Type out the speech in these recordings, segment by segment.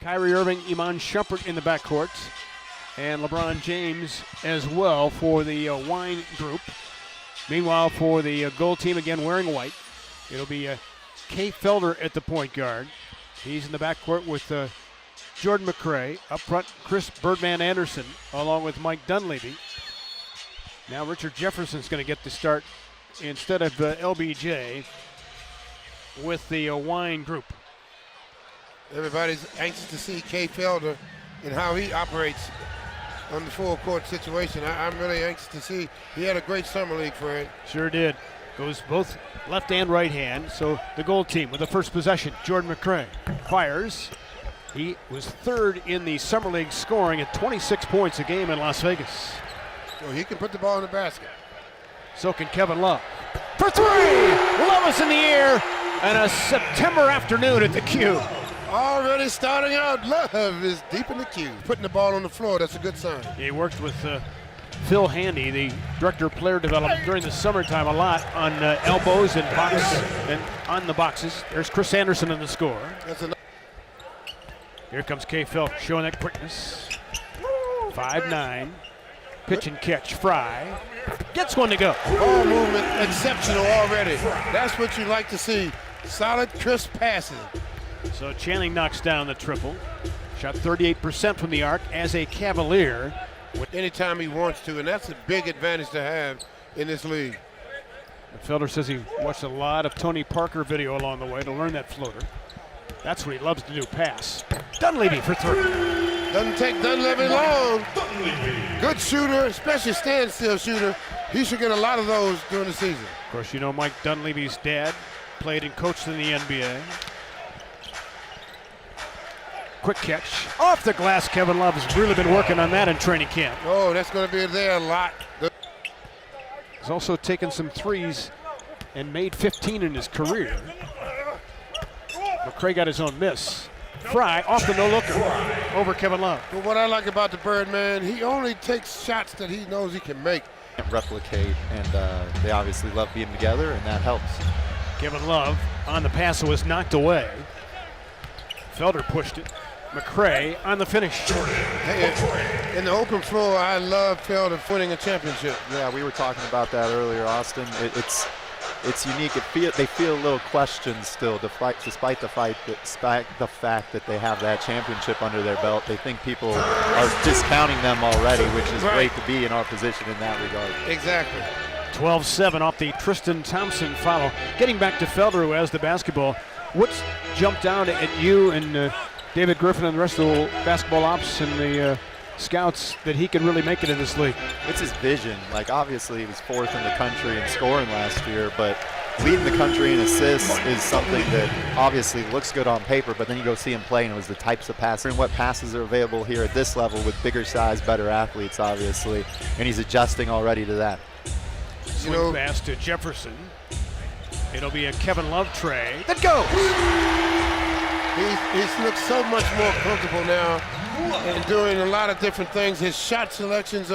Kyrie Irving, Iman Shumpert in the backcourt, and LeBron James as well for the wine group. Meanwhile, for the goal team, again wearing white, it'll be Kay Felder at the point guard. He's in the backcourt with Jordan McRae. Up front, Chris Birdman Anderson, along with Mike Dunleavy. Now Richard Jefferson's going to get the start instead of LBJ with the wine group. Everybody's anxious to see Kay Felder and how he operates on the full court situation. I'm really anxious to see. He had a great summer league, Fred. Sure did. Goes both left and right hand. So the goal team with the first possession. Jordan McRae fires. He was third in the summer league scoring at 26 points a game in Las Vegas. So he can put the ball in the basket. So can Kevin Love. For three! Love is in the air. And a September afternoon at the Q. Already starting out, Love is deep in the queue. Putting the ball on the floor, that's a good sign. He worked with Phil Handy, the director of player development, during the summertime a lot on elbows and on the boxes. There's Chris Anderson in the score. Here comes Kay Felder showing that quickness. 5'9", pitch and catch. Fry gets one to go. Ball movement exceptional already. That's what you like to see. Solid, crisp passing. So Channing knocks down the triple. Shot 38% from the arc as a Cavalier. Anytime he wants to, and that's a big advantage to have in this league. Felder says he watched a lot of Tony Parker video along the way to learn that floater. That's what he loves to do, pass. Dunleavy for three. Doesn't take Dunleavy long. Good shooter, especially standstill shooter. He should get a lot of those during the season. Of course, you know Mike Dunleavy's dad played and coached in the NBA. Quick catch off the glass. Kevin Love has really been working on that in training camp. Oh, that's going to be there a lot. He's also taken some threes and made 15 in his career. McRae got his own miss. Fry off the no-looker over Kevin Love. But what I like about the Birdman, he only takes shots that he knows he can make. Replicate, and they obviously love being together, and that helps. Kevin Love on the pass was knocked away. Felder pushed it. McRae on the finish. Hey, in the open floor, I love Felder winning a championship. Yeah, we were talking about that earlier, Austin. It's unique. They feel a little questioned still, despite the fact that they have that championship under their belt. They think people are discounting them already, which is great to be in our position in that regard. Exactly. 12-7 off the Tristan Thompson foul. Getting back to Felder, who has the basketball. What's jumped out at you and David Griffin and the rest of the basketball ops and the scouts that he can really make it in this league? It's his vision. Like, obviously he was fourth in the country in scoring last year, but leading the country in assists is something that obviously looks good on paper, but then you go see him play and it was the types of passes and what passes are available here at this level with bigger size, better athletes, obviously, and he's adjusting already to that. Swing pass to Jefferson. It'll be a Kevin Love tray that goes. He looks so much more comfortable now and doing a lot of different things. His shot selections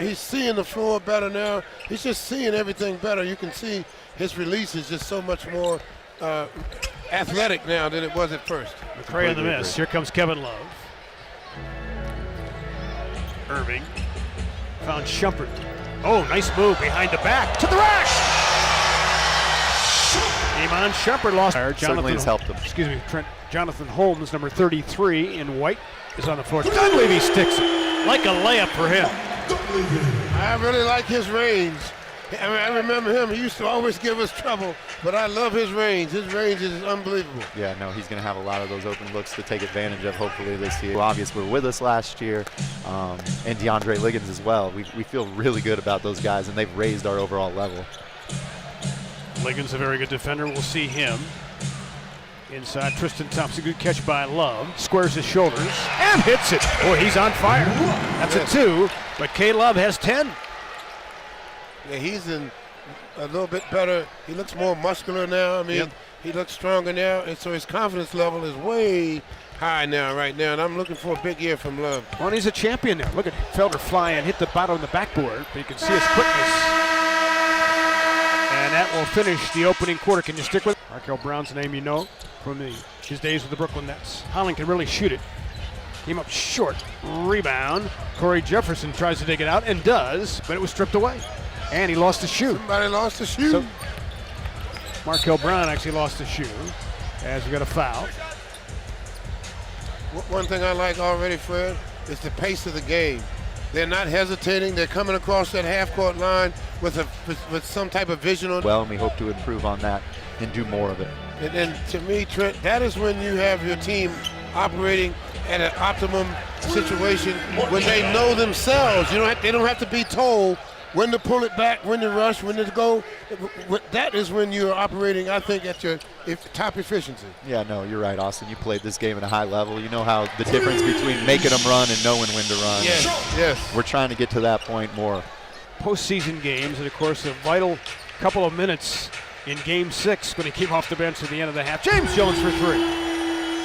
he's seeing the floor better now. He's just seeing everything better. You can see his release is just so much more athletic now than it was at first. McRae on the miss. Here comes Kevin Love. Irving found Shumpert. Oh, nice move behind the back to the rack. Iman Shumpert lost. Certainly has helped him. Excuse me, Jonathan Holmes, number 33 in white, is on the floor. Dunleavy sticks it like a layup for him. I really like his range. I remember him. He used to always give us trouble, but I love his range. His range is unbelievable. Yeah, no, he's going to have a lot of those open looks to take advantage of hopefully this year. Obviously, were with us last year, and DeAndre Liggins as well. We feel really good about those guys, and they've raised our overall level. Liggins a very good defender. We'll see him. Inside, Tristan Thompson, good catch by Love. Squares his shoulders and hits it. Boy, he's on fire. That's a 2, but K. Love has 10. Yeah, he's in a little bit better. He looks more muscular now. I mean, he looks stronger now, and so his confidence level is way high now, right now, and I'm looking for a big year from Love. Well, he's a champion now. Look at Felder fly and hit the bottom of the backboard, but you can see his quickness. And that will finish the opening quarter. Can you stick with Markel Brown's name you know from the his days with the Brooklyn Nets. Holland can really shoot it. Came up short. Rebound. Corey Jefferson tries to dig it out and does, but it was stripped away. And he lost his shoe. Somebody lost the shoe. So Markel Brown actually lost his shoe as we got a foul. One thing I like already, Fred, is the pace of the game. They're not hesitating. They're coming across that half-court line with some type of vision on. Well, and we hope to improve on that and do more of it. And to me, Trent, that is when you have your team operating at an optimum situation when they know themselves. They don't have to be told when to pull it back, when to rush, when to go. That is when you're operating, I think, at your top efficiency. Yeah, no, you're right, Austin. You played this game at a high level. You know how the difference between making them run and knowing when to run. Yes. We're trying to get to that point more. Postseason games, and of course, a vital couple of minutes in Game 6 when he came off the bench at the end of the half. James Jones for three.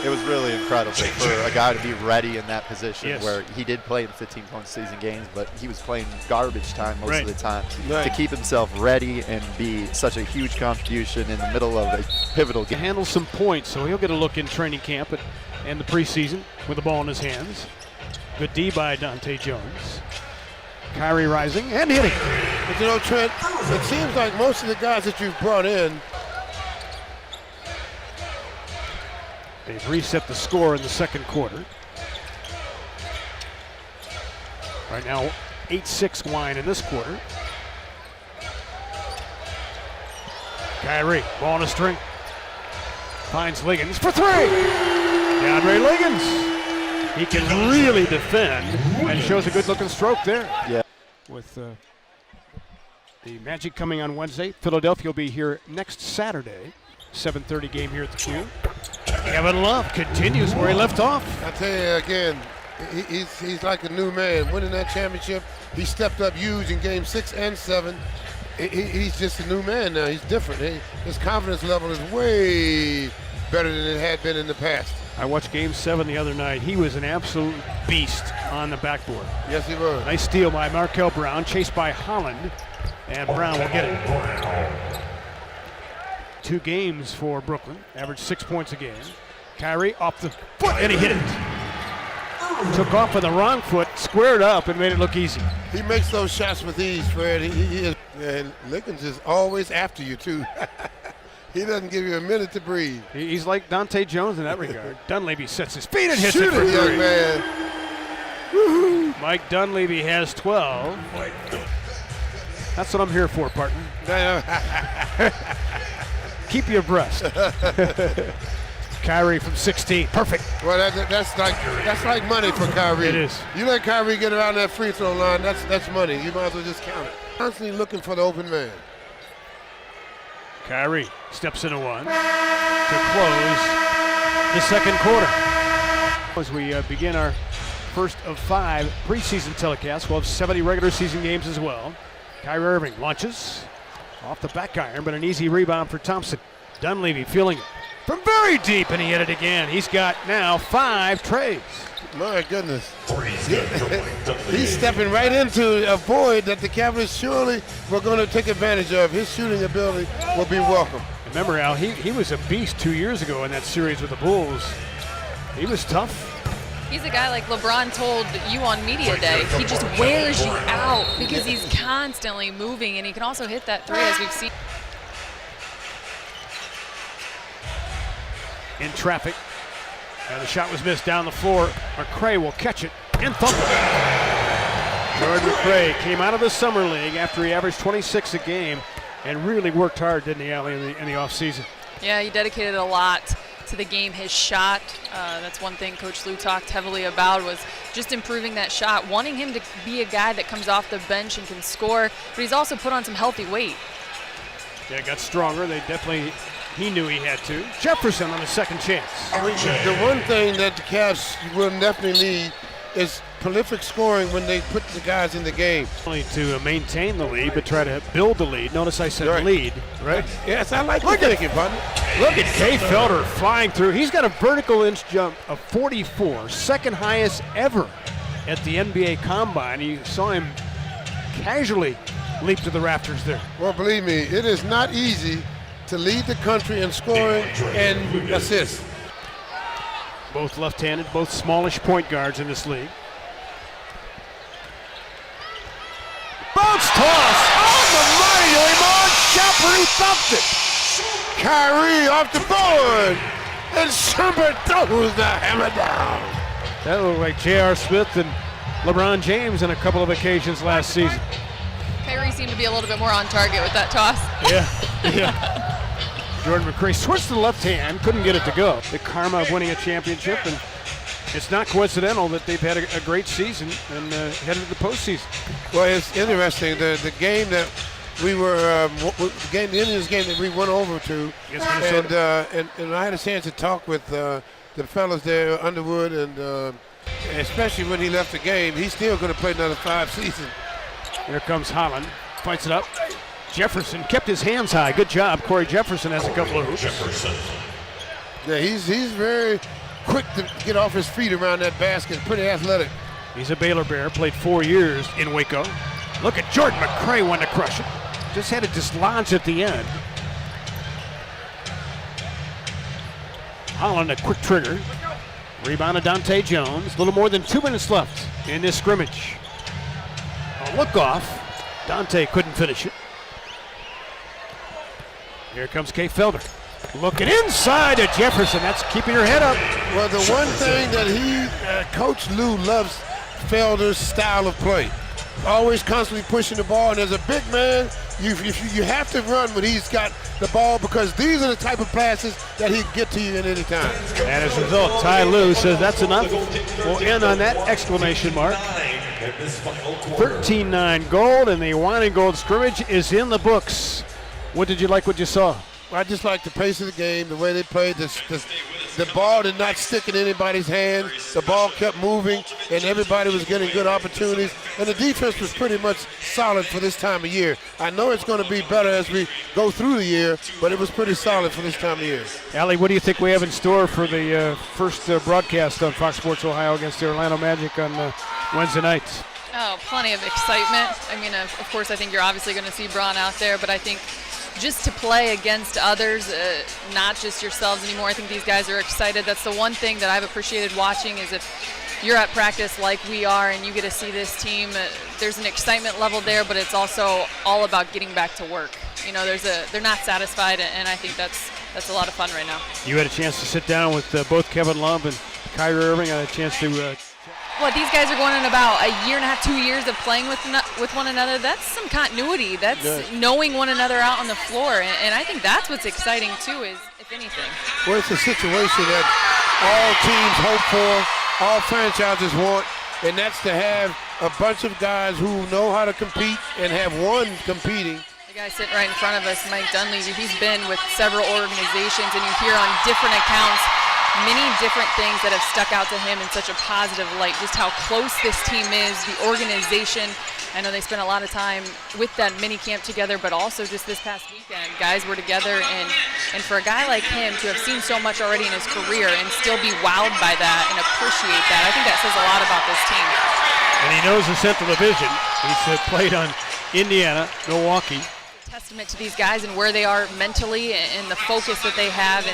It was really incredible for a guy to be ready in that position, Yes. where he did play in 15-point season games, but he was playing garbage time most Right. of the time. Right. To keep himself ready and be such a huge contribution in the middle of a pivotal To game. handle some points, so he'll get a look in training camp and the preseason with the ball in his hands. Good D by Dante Jones. Kyrie rising and hitting. But Trent, it seems like most of the guys that you've brought in, They've reset the score in the second quarter. Right now, 8-6 Wine in this quarter. Kyrie, ball on a string. Finds Liggins for three. DeAndre Liggins. He can really defend and shows a good-looking stroke there. Yeah. With the Magic coming on Wednesday, Philadelphia will be here next Saturday. 7:30 game here at the Q. Kevin Love continues where he left off. I tell you again, he's like a new man. Winning that championship, he stepped up huge in Game 6 and 7. He's just a new man now. He's different. His confidence level is way better than it had been in the past. I watched Game 7 the other night. He was an absolute beast on the backboard. Yes, he was. Nice steal by Markel Brown, chased by Holland, and Brown will get it. 2 games for Brooklyn, averaged 6 points a game. Kyrie off the foot, and he hit it. Took off with the wrong foot, squared up, and made it look easy. He makes those shots with ease, Fred. He is, and Liggins is always after you, too. He doesn't give you a minute to breathe. He's like Dante Jones in that regard. Dunleavy sets his feet and hits Shoot it for it, young three. man. Woo-hoo. Mike Dunleavy has 12. That's what I'm here for, partner. Keep you abreast. Kyrie from 16, perfect. Well, that's like money for Kyrie. It is. You let Kyrie get around that free throw line, that's money. You might as well just count it. Constantly looking for the open man. Kyrie steps into one to close the second quarter. As we begin our first of 5 preseason telecasts, we'll have 70 regular season games as well. Kyrie Irving launches off the back iron, but an easy rebound for Thompson. Dunleavy feeling it from very deep, and he hit it again. He's got now 5 trays. My goodness. He's stepping right into a void that the Cavaliers surely were going to take advantage of. His shooting ability will be welcome. Remember, Al, he was a beast 2 years ago in that series with the Bulls. He was tough. He's a guy like LeBron told you on media day. He just wears you out because he's constantly moving, and he can also hit that 3 as we've seen. In traffic. And the shot was missed down the floor. McRae will catch it and thump it. Jordan McRae came out of the summer league after he averaged 26 a game and really worked hard, didn't he, Allie, in the offseason? Yeah, he dedicated a lot to the game. His shot, that's one thing Coach Lou talked heavily about, was just improving that shot, wanting him to be a guy that comes off the bench and can score, but he's also put on some healthy weight. Yeah, got stronger. He knew he had to. Jefferson on the second chance. The one thing that the Cavs will definitely need is prolific scoring when they put the guys in the game. Only to maintain the lead, but try to build the lead. Notice I said Right. lead, right? Yes, I like your thinking, partner. Look at Kay Felder flying through. He's got a vertical inch jump of 44, second highest ever at the NBA Combine. You saw him casually leap to the rafters there. Well, believe me, it is not easy to lead the country in scoring and assists. Both left-handed, both smallish point guards in this league. Bounce toss on the money to Iman Shumpert, who thumped it. Kyrie off the board, and Shumpert throws the hammer down. That looked like J.R. Smith and LeBron James on a couple of occasions last season. Kyrie seemed to be a little bit more on target with that toss. Yeah. Jordan McRae switched to the left hand, couldn't get it to go. The karma of winning a championship, and it's not coincidental that they've had a great season and headed to the postseason. Well, it's interesting. The game that we were, the Indians game that we went over to, and I had a chance to talk with the fellas there, Underwood, and especially when he left the game, he's still going to play another 5 seasons. Here comes Holland, fights it up. Jefferson kept his hands high. Good job. Corey Jefferson has a couple of hoops. Yeah, he's very quick to get off his feet around that basket. Pretty athletic. He's a Baylor Bear, played 4 years in Waco. Look at Jordan McRae wanting to crush it. Just had to dislodge at the end. Holland, a quick trigger. Rebound to Dante Jones. A little more than 2 minutes left in this scrimmage. A look off. Dante couldn't finish it. Here comes Kay Felder. Looking inside at Jefferson. That's keeping her head up. Well, the one thing that Coach Lou loves Felder's style of play. Always constantly pushing the ball, and as a big man, you have to run when he's got the ball, because these are the type of passes that he can get to you at any time. And as a result, Ty Lue says that's enough. We'll end on that exclamation mark. 13-9 gold, and the wine and gold scrimmage is in the books. What did you like what you saw? I just like the pace of the game, the way they played. The ball did not stick in anybody's hand. The ball kept moving, and everybody was getting good opportunities. And the defense was pretty much solid for this time of year. I know it's going to be better as we go through the year, but it was pretty solid for this time of year. Allie, what do you think we have in store for the first broadcast on Fox Sports Ohio against the Orlando Magic on Wednesday nights? Oh, plenty of excitement. I mean, of course, I think you're obviously going to see Braun out there, but I think just to play against others, not just yourselves anymore. I think these guys are excited. That's the one thing that I've appreciated watching, is if you're at practice like we are and you get to see this team, there's an excitement level there, but it's also all about getting back to work. You know, they're not satisfied, and I think that's a lot of fun right now. You had a chance to sit down with both Kevin Love and Kyrie Irving. I had a chance to These guys are going in about a year and a half, 2 years of playing with one another. That's some continuity. That's knowing one another out on the floor. And I think that's what's exciting, too, is, if anything. Well, it's a situation that all teams hope for, all franchises want, and that's to have a bunch of guys who know how to compete and have one competing. The guy sitting right in front of us, Mike Dunleavy, he's been with several organizations, and you hear on different accounts many different things that have stuck out to him in such a positive light, just how close this team is, the organization. I know they spent a lot of time with that mini camp together, but also just this past weekend, guys were together, and for a guy like him to have seen so much already in his career and still be wowed by that and appreciate that, I think that says a lot about this team. And he knows the Central Division. He's played on Indiana, Milwaukee. Testament to these guys and where they are mentally and the focus that they have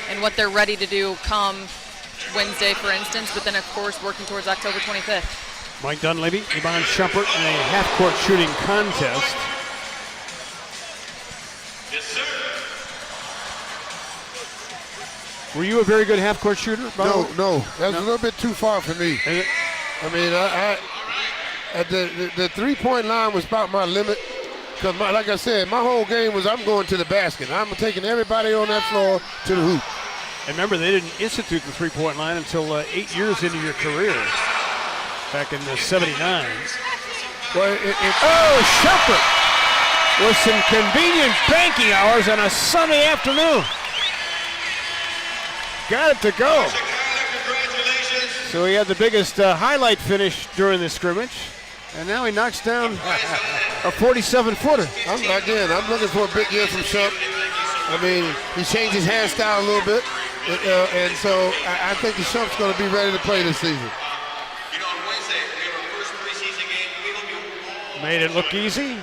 and what they're ready to do come Wednesday, for instance, but then, of course, working towards October 25th. Mike Dunleavy, Iman Shumpert in a half-court shooting contest. Yes, sir. Were you a very good half-court shooter? No. That was a little bit too far for me. I mean, the three-point line was about my limit. Because, like I said, my whole game was I'm going to the basket. I'm taking everybody on that floor to the hoop. And remember, they didn't institute the three-point line until 8 years into your career, back in '79. Well, Shumpert with some convenient banking hours on a Sunday afternoon. Got it to go. So he had the biggest highlight finish during the scrimmage. And now he knocks down a 47-footer. I'm looking for a big year from Shump. I mean, he changed his hairstyle a little bit, and so I think the Shump's going to be ready to play this season. You know, on Wednesday, we have our first preseason game. We hope you all Made it look easy.